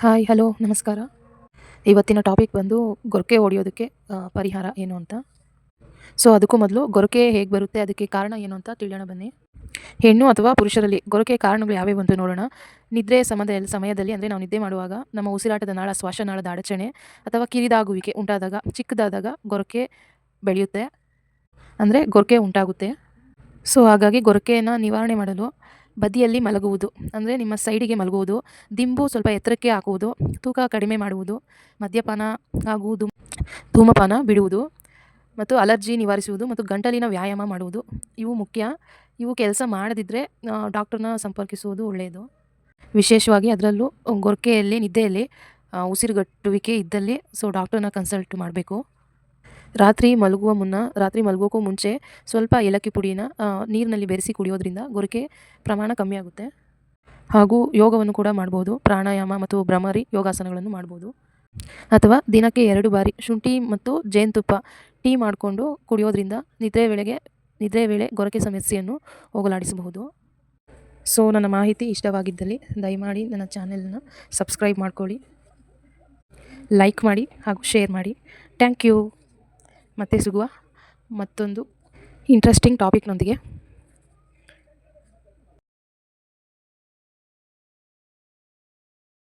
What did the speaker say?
Hi hello ನಮಸ್ಕಾರ. ಇವತ್ತಿನ topic ಬಂದು ಗೊರಕೆ ಹೊಡೆಯೋದಕ್ಕೆ ಪರಿಹಾರ ಏನು ಅಂತ. ಅದಕ್ಕೂ ಮೊದಲು ಗೊರಕೆ ಹೇಗೆ ಬರುತ್ತೆ, ಅದಕ್ಕೆ ಕಾರಣ ಏನು ಅಂತ ತಿಳಿಯೋಣ ಬನ್ನಿ. ಹೆಣ್ಣು ಅಥವಾ ಪುರುಷರಲ್ಲಿ ಗೊರಕೆ ಕಾರಣಗಳು ಯಾವ್ಯಾವು ಅಂತ ನೋಡೋಣ. ನಿದ್ರೆ ಸಮಯದಲ್ಲಿ ಅಂದರೆ ನಾವು ನಿದ್ದೆ ಮಾಡುವಾಗ ನಮ್ಮ ಉಸಿರಾಟದ ನಾಳ, ಶ್ವಾಸನಾಳದ ಅಡಚಣೆ ಅಥವಾ ಕಿರಿದಾಗುವಿಕೆ ಉಂಟಾದಾಗ, ಚಿಕ್ಕದಾದಾಗ ಗೊರಕೆ ಬೆಳೆಯುತ್ತೆ, ಅಂದರೆ ಗೊರಕೆ ಉಂಟಾಗುತ್ತೆ. ಹಾಗಾಗಿ ಗೊರಕೆಯನ್ನು ನಿವಾರಣೆ ಮಾಡಲು ಬದಿಯಲ್ಲಿ ಮಲಗುವುದು, ಅಂದರೆ ನಿಮ್ಮ ಸೈಡಿಗೆ ಮಲಗುವುದು, ದಿಂಬು ಸ್ವಲ್ಪ ಎತ್ತರಕ್ಕೆ ಹಾಕುವುದು, ತೂಕ ಕಡಿಮೆ ಮಾಡುವುದು, ಮದ್ಯಪಾನ ಹಾಗೂ ಧೂಮಪಾನ ಬಿಡುವುದು, ಮತ್ತು ಅಲರ್ಜಿ ನಿವಾರಿಸುವುದು ಮತ್ತು ಗಂಟಲಿನ ವ್ಯಾಯಾಮ ಮಾಡುವುದು ಇವು ಮುಖ್ಯ. ಇವು ಕೆಲಸ ಮಾಡದಿದ್ದರೆ ಡಾಕ್ಟರ್ನ ಸಂಪರ್ಕಿಸುವುದು ಒಳ್ಳೆಯದು. ವಿಶೇಷವಾಗಿ ಅದರಲ್ಲೂ ಗೊರಕೆಯಲ್ಲಿ, ನಿದ್ದೆಯಲ್ಲಿ ಉಸಿರುಗಟ್ಟುವಿಕೆ ಇದ್ದಲ್ಲಿ ಡಾಕ್ಟರ್ನ ಕನ್ಸಲ್ಟ್ ಮಾಡಬೇಕು. ರಾತ್ರಿ ಮಲಗೋಕ್ಕೂ ಮುಂಚೆ ಸ್ವಲ್ಪ ಏಲಕ್ಕಿ ಪುಡಿನ ನೀರಿನಲ್ಲಿ ಬೆರೆಸಿ ಕುಡಿಯೋದ್ರಿಂದ ಗೊರಕೆ ಪ್ರಮಾಣ ಕಮ್ಮಿ ಆಗುತ್ತೆ. ಹಾಗೂ ಯೋಗವನ್ನು ಕೂಡ ಮಾಡ್ಬೋದು. ಪ್ರಾಣಾಯಾಮ ಮತ್ತು ಭ್ರಮರಿ ಯೋಗಾಸನಗಳನ್ನು ಮಾಡ್ಬೋದು. ಅಥವಾ ದಿನಕ್ಕೆ 2 ಬಾರಿ ಶುಂಠಿ ಮತ್ತು ಜೇನುತುಪ್ಪ ಟೀ ಮಾಡಿಕೊಂಡು ಕುಡಿಯೋದ್ರಿಂದ ನಿದ್ರೆ ವೇಳೆ ಗೊರಕೆ ಸಮಸ್ಯೆಯನ್ನು ಹೋಗಲಾಡಿಸಬಹುದು. ನನ್ನ ಮಾಹಿತಿ ಇಷ್ಟವಾಗಿದ್ದಲ್ಲಿ ದಯಮಾಡಿ ನನ್ನ ಚಾನೆಲ್ನ ಸಬ್ಸ್ಕ್ರೈಬ್ ಮಾಡ್ಕೊಳ್ಳಿ, ಲೈಕ್ ಮಾಡಿ ಹಾಗೂ ಶೇರ್ ಮಾಡಿ. Thank you. ಮತ್ತೆ ಸಿಗುವ ಮತ್ತೊಂದು ಇಂಟ್ರೆಸ್ಟಿಂಗ್ ಟಾಪಿಕ್ನೊಂದಿಗೆ.